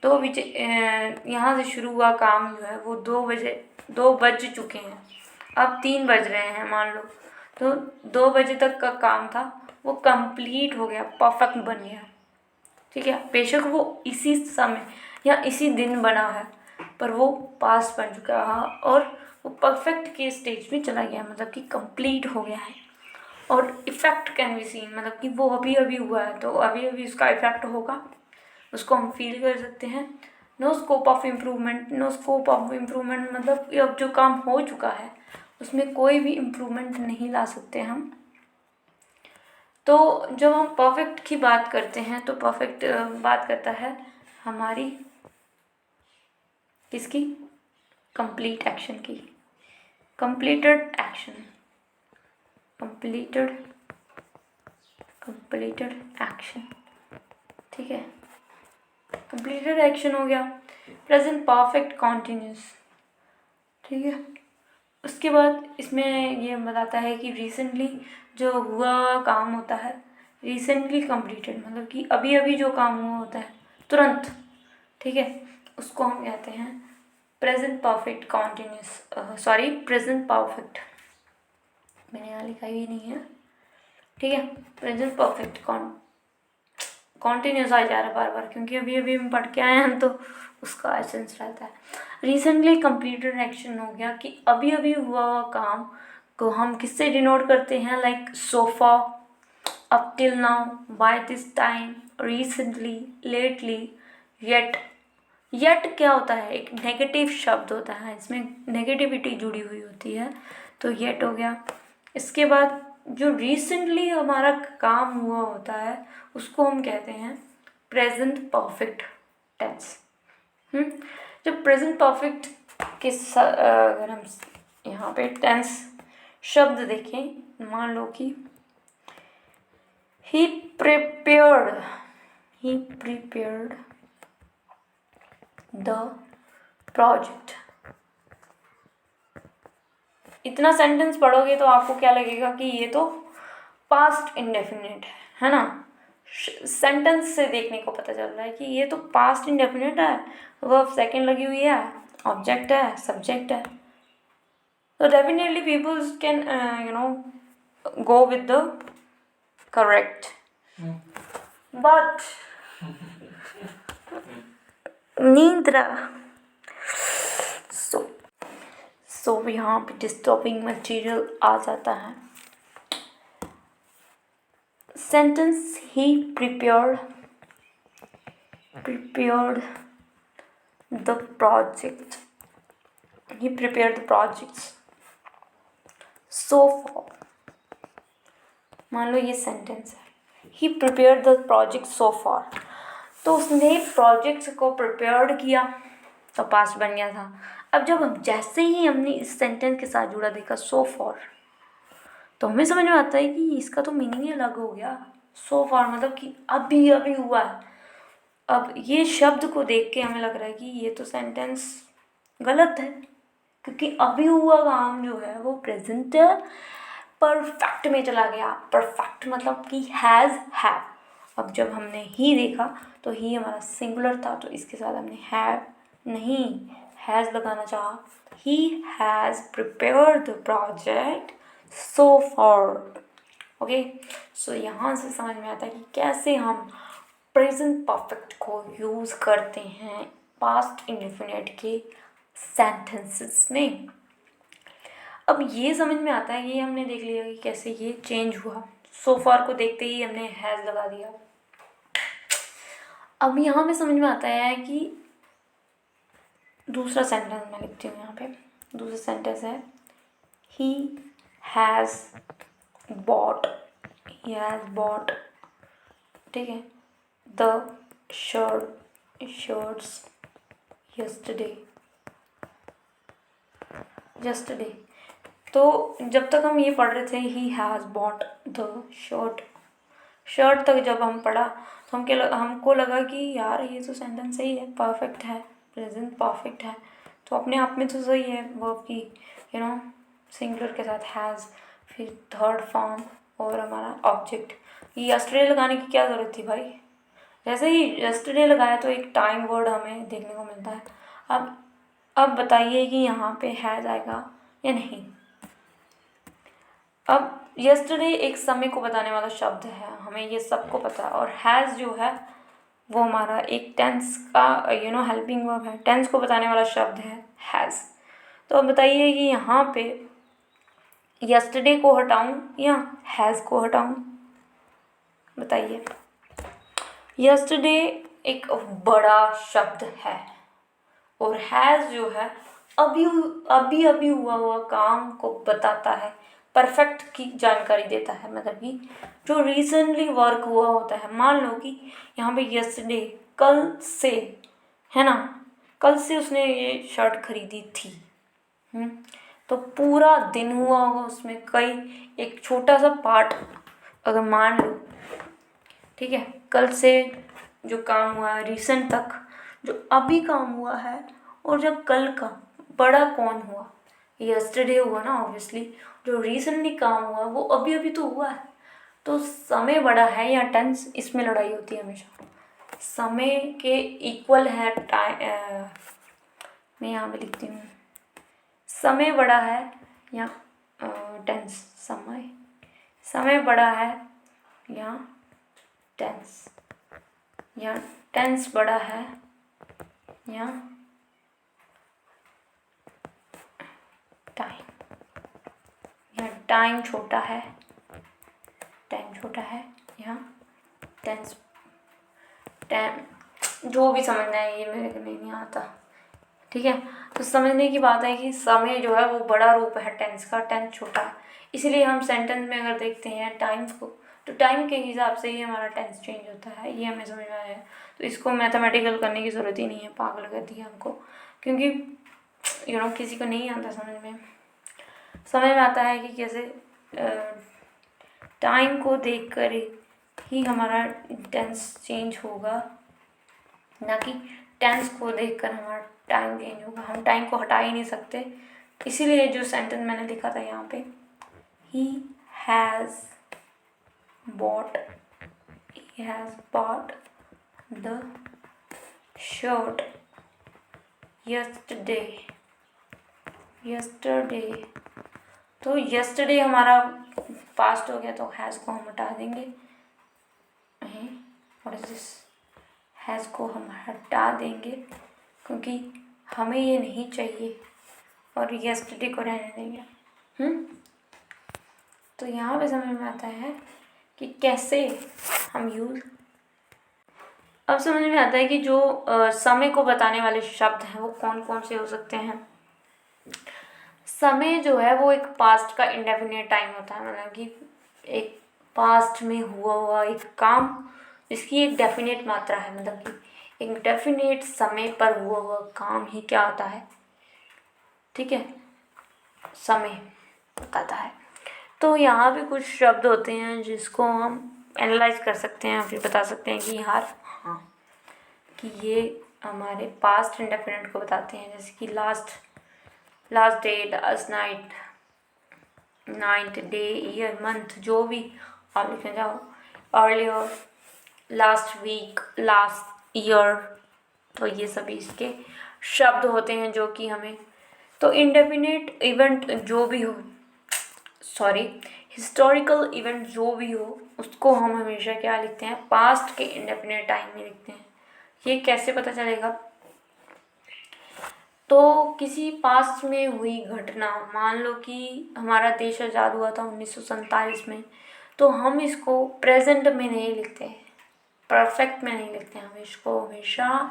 2 बजे यहाँ से शुरू हुआ काम जो है वो 2 बज चुके हैं, अब 3 बज रहे हैं मान लो, तो 2 बजे तक का काम था वो कंप्लीट हो गया, परफेक्ट बन गया, ठीक है। बेशक वो इसी समय या इसी दिन बना है, पर वो पास बन चुका है और वो परफेक्ट के स्टेज में चला गया, मतलब कि कंप्लीट हो गया है। और इफ़ेक्ट कैन बी सीन, मतलब कि वो अभी अभी हुआ है, तो अभी अभी उसका इफ़ेक्ट होगा, उसको हम फील कर सकते हैं। नो स्कोप ऑफ इम्प्रूवमेंट मतलब अब जो काम हो चुका है उसमें कोई भी इम्प्रूवमेंट नहीं ला सकते हम। तो जब हम परफेक्ट की बात करते हैं तो परफेक्ट बात करता है हमारी किसकी, कंप्लीट एक्शन की, कंप्लीटेड एक्शन, ठीक है। कंप्लीटेड एक्शन हो गया, प्रेजेंट परफेक्ट कॉन्टिन्यूस, ठीक है। उसके बाद इसमें ये बताता है कि रिसेंटली जो हुआ काम होता है, रिसेंटली कंप्लीटेड मतलब कि अभी अभी जो काम हुआ होता है तुरंत, ठीक है, उसको हम कहते हैं present perfect continuous, present perfect, मैंने यहाँ लिखा ही नहीं है, ठीक है। प्रेजेंट परफेक्ट कॉन्टिन्यूस आ जा रहा है बार बार, क्योंकि अभी अभी हम पढ़ के आए हैं तो उसका एसेंस रहता है। रिसेंटली कंप्लीटेड एक्शन हो गया कि अभी अभी हुआ हुआ काम को हम किससे डिनोट करते हैं, like sofa, up till now, by this time, recently, lately, yet. Yet क्या होता है, एक नेगेटिव शब्द होता है, इसमें नेगेटिविटी जुड़ी हुई होती है, तो येट हो गया। इसके बाद जो रिसेंटली हमारा काम हुआ होता है उसको हम कहते हैं प्रेजेंट परफेक्ट टेंस। जब प्रेजेंट परफेक्ट के अगर हम यहाँ पे टेंस शब्द देखें, मान लो कि he prepared the project। इतना सेंटेंस पढ़ोगे तो आपको क्या लगेगा कि ये तो पास्ट इंडेफिनिट है ना। सेंटेंस से देखने को पता चल रहा है कि ये तो पास्ट इंडेफिनिट है, वर्ब सेकंड लगी हुई है, ऑब्जेक्ट है, सब्जेक्ट है, तो definitely people can go with the correct, but नींद्रा। सो यहाँ पे डिस्टर्बिंग मटेरियल आ जाता है। Sentence he prepared the project, he prepared the projects so far। मान लो ये सेंटेंस है, he prepared the project so far, तो उसने प्रोजेक्ट्स को प्रिपेयर्ड किया तो पास्ट बन गया था। अब जब हम जैसे ही हमने इस सेंटेंस के साथ जुड़ा देखा so far, तो हमें समझ में आता है कि इसका तो मीनिंग ही अलग हो गया। so far मतलब कि अभी अभी हुआ है। अब ये शब्द को देख के हमें लग रहा है कि ये तो सेंटेंस गलत है, क्योंकि अभी हुआ काम जो है वो प्रेजेंट परफेक्ट में चला गया। परफेक्ट मतलब कि हैज़, हैव। अब जब हमने ही देखा तो ही हमारा सिंगुलर था, तो इसके साथ हमने हैव नहीं हैज़ लगाना चाहा। He has prepared the project so far. Okay, so यहाँ से समझ में आता है कि कैसे हम प्रेजेंट परफेक्ट को यूज़ करते हैं पास्ट इंडेफिनिट के सेंटेंसेस में। अब ये समझ में आता है, ये हमने देख लिया कि कैसे ये चेंज हुआ। सो फार को देखते ही हमने हैज़ लगा दिया। अब यहाँ पे समझ में आता है कि दूसरा सेंटेंस मैं लिखती हूँ यहाँ पे। दूसरा सेंटेंस है ही हैज़ बॉट, ठीक है, द शर्ट्स yesterday। तो जब तक हम ये पढ़ रहे थे he has bought the shirt तक जब हम पढ़ा तो हमको लगा कि यार ये तो सेंटेंस सही है, परफेक्ट है, प्रेजेंट परफेक्ट है, तो अपने आप में तो सही है। वर्ब की सिंगुलर के साथ हैज़, फिर थर्ड फॉर्म और हमारा ऑब्जेक्ट। ये यस्टरडे लगाने की क्या ज़रूरत थी भाई, जैसे ही यस्टरडे लगाया तो एक टाइम वर्ड हमें देखने को मिलता है। अब बताइए कि यहाँ पे हैज़ आएगा या नहीं। अब यस्टरडे एक समय को बताने वाला शब्द है, हमें ये सबको पता है, और हैज़ जो है वो हमारा एक टेंस का हेल्पिंग वर्ब है, टेंस को बताने वाला शब्द है हैज़। तो अब बताइए कि यहाँ पे यस्टरडे को हटाऊँ या हैज़ को हटाऊँ, बताइए। यस्टरडे एक बड़ा शब्द है और हैज़ जो है अभी हुआ काम को बताता है, परफेक्ट की जानकारी देता है, मतलब कि जो रिसेंटली वर्क हुआ होता है। मान लो कि यहाँ पे यस्टरडे कल से है ना, कल से उसने ये शर्ट खरीदी थी। तो पूरा दिन हुआ होगा उसमें, एक छोटा सा पार्ट अगर मान लो, ठीक है, कल से जो काम हुआ है रिसेंट तक जो अभी काम हुआ है, और जब कल का बड़ा कौन हुआ, यस्टरडे हुआ ना ऑब्वियसली। जो रिसेंटली काम हुआ वो अभी तो हुआ है, तो समय बड़ा है या टेंस, इसमें लड़ाई होती है हमेशा। समय के इक्वल है टाइम, मैं यहाँ पे लिखती हूँ समय बड़ा है या टेंस, समय बड़ा है या टेंस। यहाँ टेंस बड़ा है, यहाँ टाइम, यहाँ टाइम छोटा है, टाइम छोटा है, यहाँ टेंस, टाइम जो भी समझना है ये मेरे को नहीं आता, ठीक है। तो समझने की बात है कि समय जो है वो बड़ा रूप है टेंस का, टेंस छोटा है, इसलिए हम सेंटेंस में अगर देखते हैं टाइम को तो टाइम के हिसाब से ही हमारा टेंस चेंज होता है, ये हमें समझ में आया है। तो इसको मैथमेटिकल करने की ज़रूरत ही नहीं है, पागल कर दिया हमको, क्योंकि किसी को नहीं आता समझ में आता है कि कैसे टाइम को देखकर ही हमारा टेंस चेंज होगा, ना कि टेंस को देखकर हमारा टाइम चेंज होगा। हम टाइम को हटा ही नहीं सकते, इसीलिए जो सेंटेंस मैंने लिखा था यहाँ पे, he has bought the shirt yesterday। तो yesterday हमारा पास्ट हो गया, तो हैज़ को हम हटा देंगे, व्हाट इज दिस, हैज़ को हम हटा देंगे क्योंकि हमें ये नहीं चाहिए, और yesterday को रहने देंगे। तो यहाँ पे समझ में आता है कि कैसे हम अब समझ में आता है कि जो समय को बताने वाले शब्द हैं वो कौन कौन से हो सकते हैं। समय जो है वो एक पास्ट का इंडेफिनिट टाइम होता है, मतलब कि एक पास्ट में हुआ एक काम, इसकी एक डेफिनेट मात्रा है, मतलब कि एक डेफिनेट समय पर हुआ काम ही क्या होता है, ठीक है, समय बताता है। तो यहाँ भी कुछ शब्द होते हैं जिसको हम एनालाइज कर सकते हैं, फिर बता सकते हैं कि हाँ कि ये हमारे पास्ट इंडेफिनिट को बताते हैं, जैसे कि last day, last night, day, year, month, जो भी आप लिखने जाओ, earlier, last week, last year, तो ये सभी इसके शब्द होते हैं जो कि हमें, तो इंडेफिनिट इवेंट जो भी हो, हिस्टोरिकल इवेंट जो भी हो, उसको हम हमेशा क्या लिखते हैं, पास्ट के इंडेफिनिट टाइम में लिखते हैं। ये कैसे पता चलेगा, तो किसी पास्ट में हुई घटना, मान लो कि हमारा देश आज़ाद हुआ था 1947 में, तो हम इसको प्रेजेंट में नहीं लिखते हैं, परफेक्ट में नहीं लिखते हैं, हम इसको हमेशा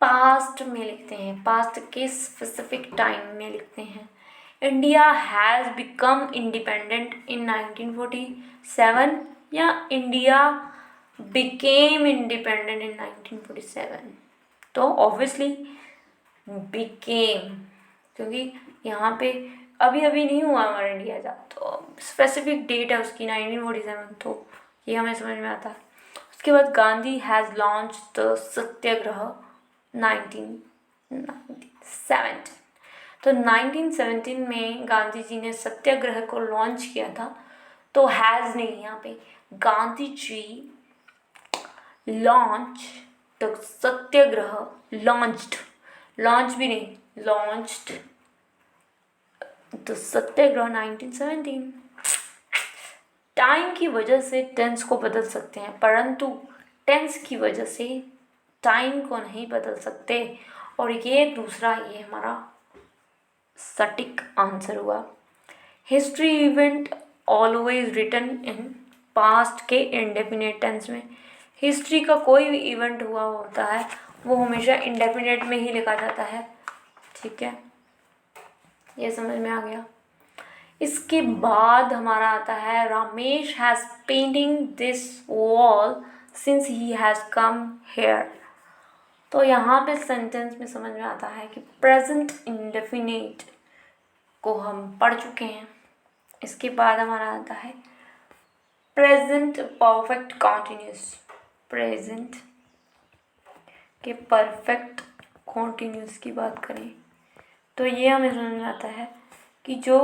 पास्ट में लिखते हैं, पास्ट के स्पेसिफिक टाइम में लिखते हैं। India has become independent in 1947 या इंडिया बिकेम इंडिपेंडेंट इन 1947, तो ऑब्वियसली बिकेम, क्योंकि यहाँ पे अभी नहीं हुआ हमारा इंडिया आज़ाद, तो स्पेसिफिक डेट है उसकी 1947, तो ये हमें समझ में आता है। उसके बाद गांधी हैज़ लॉन्च द सत्याग्रह 1917, तो 1917 में गांधी जी ने सत्याग्रह को लॉन्च किया था, तो हैज़ नहीं, यहाँ पे Gandhi ji launch the Satyagraha, launch भी नहीं, लॉन्च्ड द सत्याग्रह 1917। टाइम की वजह से टेंस को बदल सकते हैं, परंतु टेंस की वजह से टाइम को नहीं बदल सकते, और ये हमारा सटीक आंसर हुआ। History event always written in past के इंडेफिनिट टेंस में, हिस्ट्री का कोई भी इवेंट हुआ होता है वो हमेशा इंडेफिनिट में ही लिखा जाता है, ठीक है, ये समझ में आ गया। इसके बाद हमारा आता है, Ramesh has painting this wall since he has come hair, तो यहाँ पे सेंटेंस में समझ में आता है कि प्रेजेंट इंडेफिनिट को हम पढ़ चुके हैं। इसके बाद हमारा आता है प्रेजेंट परफेक्ट कॉन्टिन्यूस, प्रेजेंट के परफेक्ट कॉन्टिन्यूस की बात करें तो ये हमें समझ में आता है कि जो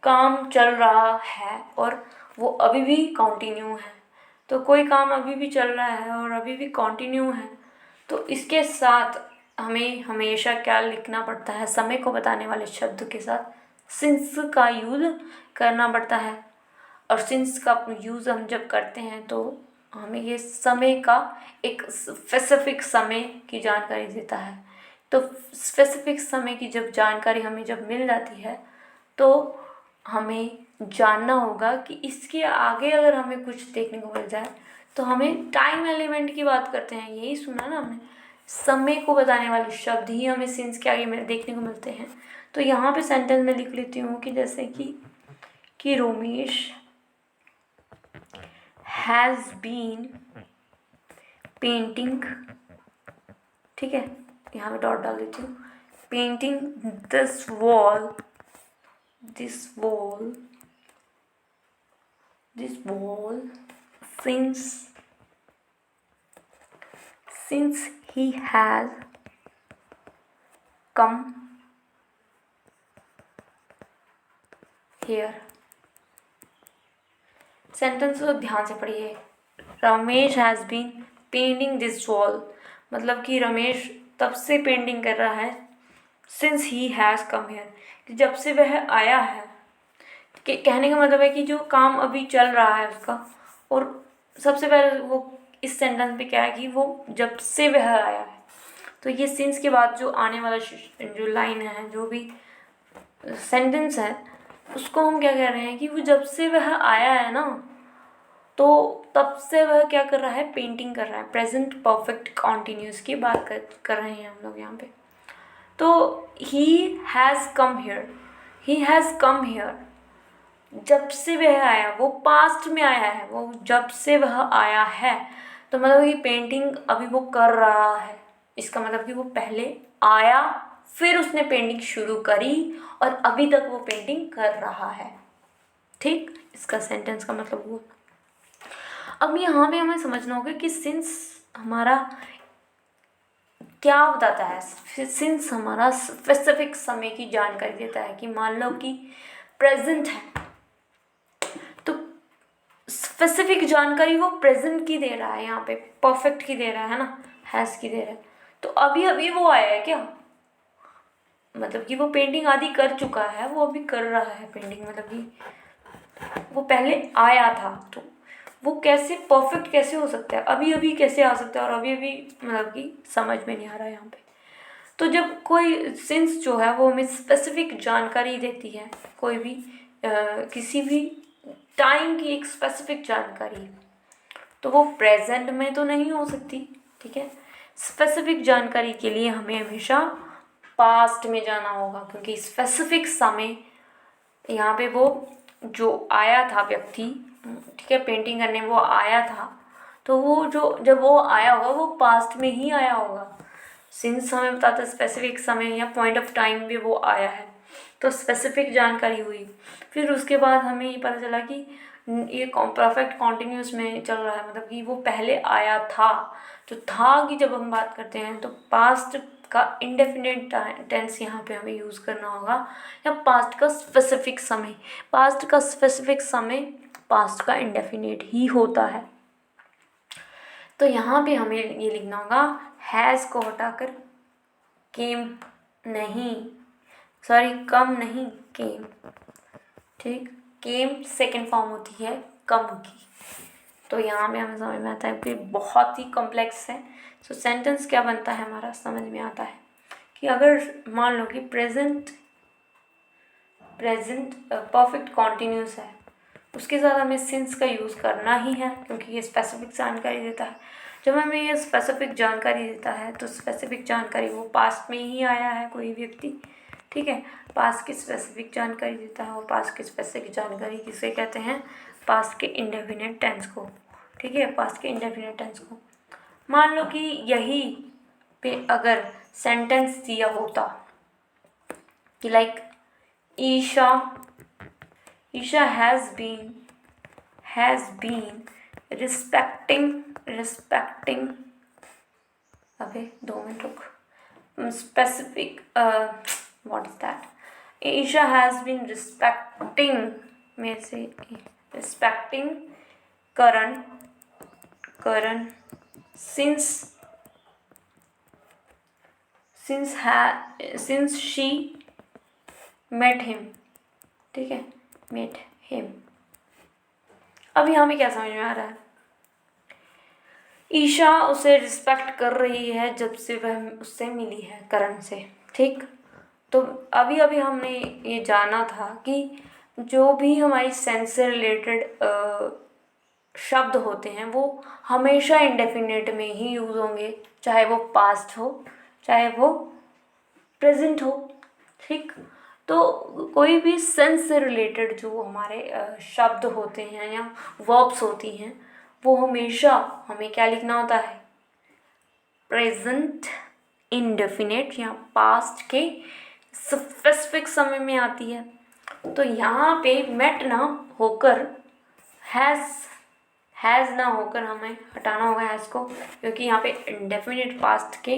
काम चल रहा है और वो अभी भी कंटिन्यू है, तो कोई काम अभी भी चल रहा है और अभी भी कंटिन्यू है, तो इसके साथ हमें हमेशा क्या लिखना पड़ता है, समय को बताने वाले शब्द के साथ सिंस का यूज़ करना पड़ता है, और सिंस का यूज़ हम जब करते हैं तो हमें ये समय का एक स्पेसिफिक समय की जानकारी देता है। तो स्पेसिफिक समय की जब जानकारी हमें जब मिल जाती है तो हमें जानना होगा कि इसके आगे अगर हमें कुछ देखने को मिल जाए तो हमें टाइम एलिमेंट की बात करते हैं, यही सुना ना हमने, समय को बताने वाले शब्द ही हमें सिंस के आगे में देखने को मिलते हैं। तो यहाँ पे सेंटेंस में लिख लेती हूँ कि जैसे कि रोमेश हैज़ बीन पेंटिंग, ठीक है, यहाँ पे डॉट डाल देती हूँ, painting this wall since he has come here। Sentence को ध्यान से पढ़िए। Ramesh has been painting this wall, मतलब कि रमेश तब से पेंटिंग कर रहा है, since he has come here, जब से वह आया है। कहने का मतलब है कि जो काम अभी चल रहा है उसका, और सबसे पहले वो इस सेंटेंस पे क्या है कि वो जब से वह आया है। तो ये सिंस के बाद जो आने वाला जो लाइन है, जो भी सेंटेंस है, उसको हम क्या कह रहे हैं कि वो जब से वह आया है ना, तो तब से वह क्या कर रहा है, पेंटिंग कर रहा है। प्रेजेंट परफेक्ट कॉन्टिन्यूस की बात कर रहे हैं हम लोग यहाँ पे। तो ही हैज़ कम हियर, जब से वह आया, वो पास्ट में आया है, वो जब से वह आया है, तो मतलब कि पेंटिंग अभी वो कर रहा है। इसका मतलब कि वो पहले आया, फिर उसने पेंटिंग शुरू करी और अभी तक वो पेंटिंग कर रहा है। ठीक, इसका सेंटेंस का मतलब वो। अब यहाँ पे हमें समझना होगा कि सिंस हमारा क्या बताता है। सिंस हमारा स्पेसिफिक समय की जानकारी देता है कि मान लो कि प्रेजेंट है, तो स्पेसिफिक जानकारी वो प्रेजेंट की दे रहा है, यहाँ पे परफेक्ट की दे रहा है ना, हैज़ की दे रहा है। तो अभी अभी वो आया है क्या, मतलब कि वो पेंटिंग आदि कर चुका है, वो अभी कर रहा है पेंटिंग, मतलब कि वो पहले आया था। तो वो कैसे परफेक्ट कैसे हो सकता है, अभी अभी कैसे आ सकता है, और अभी अभी मतलब कि समझ में नहीं आ रहा है यहाँ पे। तो जब कोई सिंस जो है वो हमें स्पेसिफिक जानकारी देती है, कोई भी किसी भी टाइम की एक स्पेसिफिक जानकारी, तो वो प्रेजेंट में तो नहीं हो सकती। ठीक है, स्पेसिफिक जानकारी के लिए हमें हमेशा पास्ट में जाना होगा, क्योंकि स्पेसिफिक समय यहाँ पे वो जो आया था व्यक्ति, ठीक है, पेंटिंग करने वो आया था, तो वो जो जब वो आया होगा वो पास्ट में ही आया होगा। सिंस हमें बताता है स्पेसिफिक समय या पॉइंट ऑफ टाइम पे वो आया है, तो स्पेसिफिक जानकारी हुई। फिर उसके बाद हमें ये पता चला कि ये परफेक्ट कॉन्टिन्यूस में चल रहा है, मतलब कि वो पहले आया था। तो था की जब हम बात करते हैं तो पास्ट का इंडेफिनिट टेंस यहाँ पे हमें यूज़ करना होगा, या पास्ट का स्पेसिफिक समय। पास्ट का स्पेसिफिक समय पास्ट का इंडेफिनिट ही होता है। तो यहाँ पे हमें ये लिखना होगा, हैज़ को हटाकर केम नहीं, सॉरी कम नहीं, केम। ठीक, केम सेकेंड फॉर्म होती है कम की। तो यहाँ पे हमें समझ में आता है कि बहुत ही कॉम्प्लेक्स है। तो सेंटेंस क्या बनता है हमारा, समझ में आता है कि अगर मान लो कि प्रेजेंट परफेक्ट कॉन्टिन्यूस है, उसके साथ हमें सिंस का यूज़ करना ही है, क्योंकि ये स्पेसिफिक जानकारी देता है। जब हमें ये स्पेसिफिक जानकारी देता है तो स्पेसिफिक जानकारी वो पास्ट में ही आया है कोई व्यक्ति, ठीक है, पास्ट की स्पेसिफिक जानकारी देता है। और पास्ट की स्पेसिफिक जानकारी किसे कहते हैं, पास्ट के इंडेफिनिट टेंस को। ठीक है, पास्ट के इंडेफिनिट टेंस को। मान लो कि यही पे अगर सेंटेंस दिया होता कि like Isha has been respecting, अबे 2 मिनट रुक, specific what is that, Isha has been respecting Karan since she met him। ठीक है, met him। अब यहाँ में क्या समझ में आ रहा है ईशा उसे रिस्पेक्ट कर रही है जब से वह उससे मिली है, करण से। ठीक, तो अभी अभी हमने ये जाना था कि जो भी हमारी सेंस से रिलेटेड शब्द होते हैं वो हमेशा इंडेफिनिट में ही यूज़ होंगे, चाहे वो पास्ट हो चाहे वो प्रेजेंट हो। ठीक, तो कोई भी सेंस से रिलेटेड जो हमारे शब्द होते हैं या वर्ब्स होती हैं वो हमेशा हमें क्या लिखना होता है, प्रेजेंट इंडेफिनिट या पास्ट के स्पेसिफिक समय में आती है। तो यहाँ पे मेट ना होकर हैज़ ना होकर हमें हटाना होगा हैज़ को, क्योंकि यहाँ पे इंडेफिनिट पास्ट के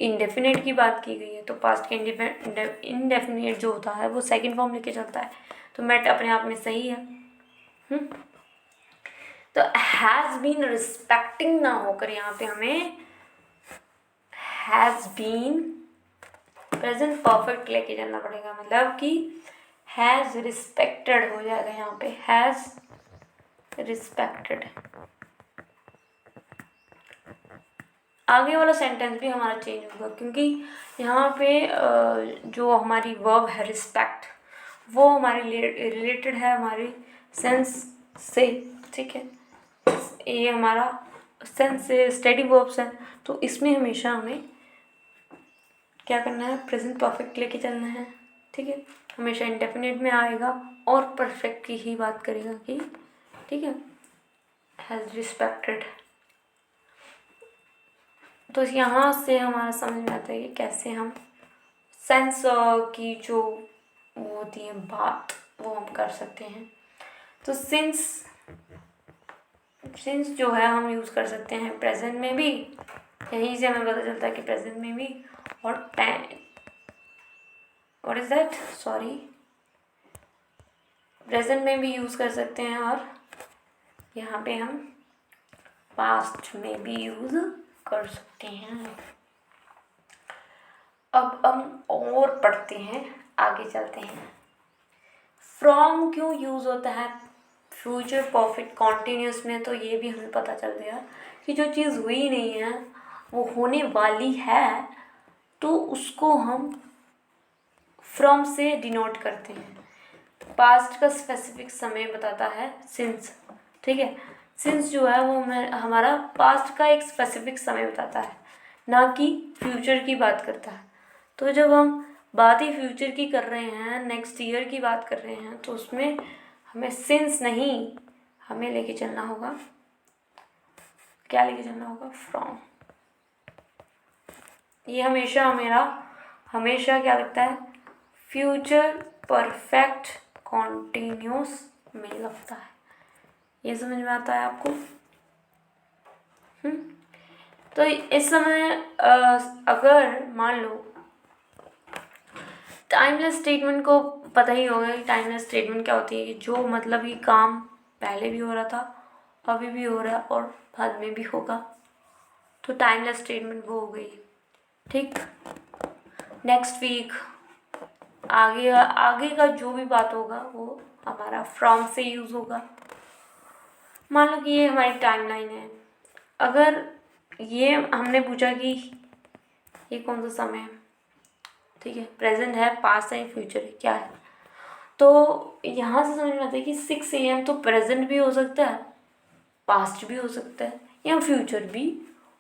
इंडेफिनिट की बात की गई है। तो पास्ट के इंडेफिनिट जो होता है वो सेकंड फॉर्म लेके चलता है, तो मेट अपने आप में सही है। तो हैज़ बीन रिस्पेक्टिंग ना होकर यहाँ पे हमें हैज़ बीन प्रेजेंट परफेक्ट लेके जाना पड़ेगा, मतलब कि हैज़ रिस्पेक्टेड हो जाएगा यहाँ पे, हैज़ रिस्पेक्टेड। आगे वाला सेंटेंस भी हमारा चेंज होगा, क्योंकि यहाँ पे जो हमारी वर्ब है रिस्पेक्ट वो हमारे रिलेटेड है हमारी सेंस से। ठीक है, ये हमारा सेंस से स्टेडी वर्ब्स है, तो इसमें हमेशा हमें क्या करना है, प्रेजेंट परफेक्ट लेके चलना है। ठीक है, हमेशा इंडेफिनिट में आएगा और परफेक्ट की ही बात करेगा कि ठीक है, हैज़ रिस्पेक्टेड। तो यहाँ से हमारा समझ में आता है कि कैसे हम सेंस की जो वो होती है बात वो हम कर सकते हैं। तो सिंस जो है हम यूज़ कर सकते हैं प्रेजेंट में भी, यहीं से हमें पता चलता है कि प्रेजेंट में भी, और what is that, sorry, present में भी यूज़ कर सकते हैं, और यहाँ पे हम पास्ट में भी यूज़ कर सकते हैं। अब हम और पढ़ते हैं, आगे चलते हैं। फ्रॉम क्यों यूज़ होता है फ्यूचर परफेक्ट कॉन्टिन्यूस में, तो ये भी हमें पता चल गया कि जो चीज़ हुई नहीं है वो होने वाली है, तो उसको हम फ्रॉम से डिनोट करते हैं। पास्ट का स्पेसिफिक समय बताता है सिंस। ठीक है, सिंस जो है वो हमारा पास्ट का एक स्पेसिफिक समय बताता है, ना कि फ्यूचर की बात करता है। तो जब हम बात ही फ्यूचर की कर रहे हैं, नेक्स्ट ईयर की बात कर रहे हैं, तो उसमें हमें सिंस नहीं, हमें लेके चलना होगा, क्या लेके चलना होगा, फ्रॉम। ये हमेशा क्या लगता है, फ्यूचर परफेक्ट कॉन्टिन्यूस में लगता है। ये समझ में आता है आपको? तो इस समय अगर मान लो टाइमलेस स्टेटमेंट को पता ही होगा कि टाइमलेस स्टेटमेंट क्या होती है, कि जो मतलब कि काम पहले भी हो रहा था, अभी भी हो रहा है और बाद में भी होगा, तो टाइमलेस स्टेटमेंट वो हो गई। ठीक, नेक्स्ट वीक आगे का जो भी बात होगा वो हमारा फ्रॉम से यूज़ होगा। मान लो कि ये हमारी टाइमलाइन है, अगर ये हमने पूछा कि ये कौन सा समय है, ठीक है, प्रेजेंट है, पास्ट है, फ्यूचर है, क्या है, तो यहाँ से समझ में आता है कि 6 AM तो प्रेजेंट भी हो सकता है, पास्ट भी हो सकता है, या फ्यूचर भी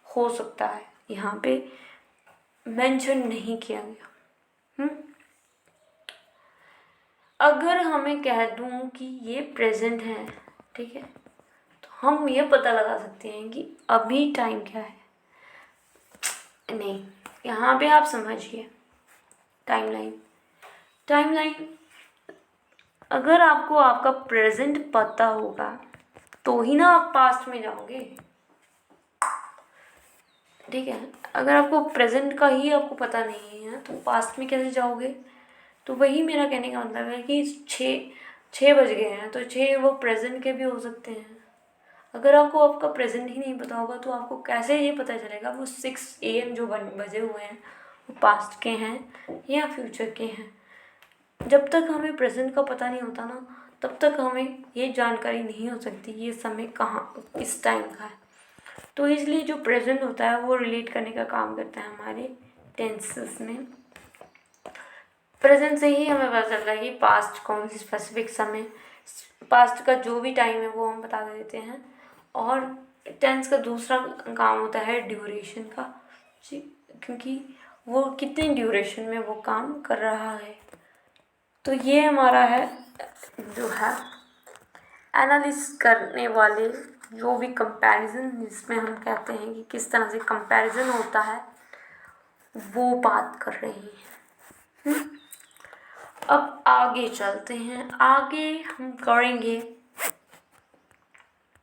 हो सकता है, यहाँ पे मेंशन नहीं किया गया। अगर हमें कह दूँ कि ये प्रेजेंट है, ठीक है, तो हम ये पता लगा सकते हैं कि अभी टाइम क्या है। नहीं, यहाँ पे आप समझिए टाइमलाइन अगर आपको आपका प्रेजेंट पता होगा तो ही ना आप पास्ट में जाओगे। ठीक है, अगर आपको प्रेजेंट का ही आपको पता नहीं है तो पास्ट में कैसे जाओगे। तो वही मेरा कहने का मतलब है कि 6 बज गए हैं, तो 6 वो प्रेजेंट के भी हो सकते हैं। अगर आपको आपका प्रेजेंट ही नहीं पता होगा तो आपको कैसे ये पता चलेगा वो 6 AM जो बजे हुए हैं वो पास्ट के हैं या फ्यूचर के हैं। जब तक हमें प्रेजेंट का पता नहीं होता ना, तब तक हमें ये जानकारी नहीं हो सकती ये समय कहाँ किस टाइम का है। तो इसलिए जो प्रेजेंट होता है वो रिलेट करने का काम करता है हमारे टेंसेस में। प्रेजेंट से ही हमें पता चलता है कि पास्ट कौन सी स्पेसिफिक समय, पास्ट का जो भी टाइम है वो हम बता देते हैं। और टेंस का दूसरा काम होता है ड्यूरेशन का, क्योंकि वो कितने ड्यूरेशन में वो काम कर रहा है। तो ये हमारा है जो है एनालिसिस करने वाले जो भी कंपैरिजन, जिसमें हम कहते हैं कि किस तरह से कंपैरिजन होता है, वो बात कर रही है। अब आगे चलते हैं, आगे हम करेंगे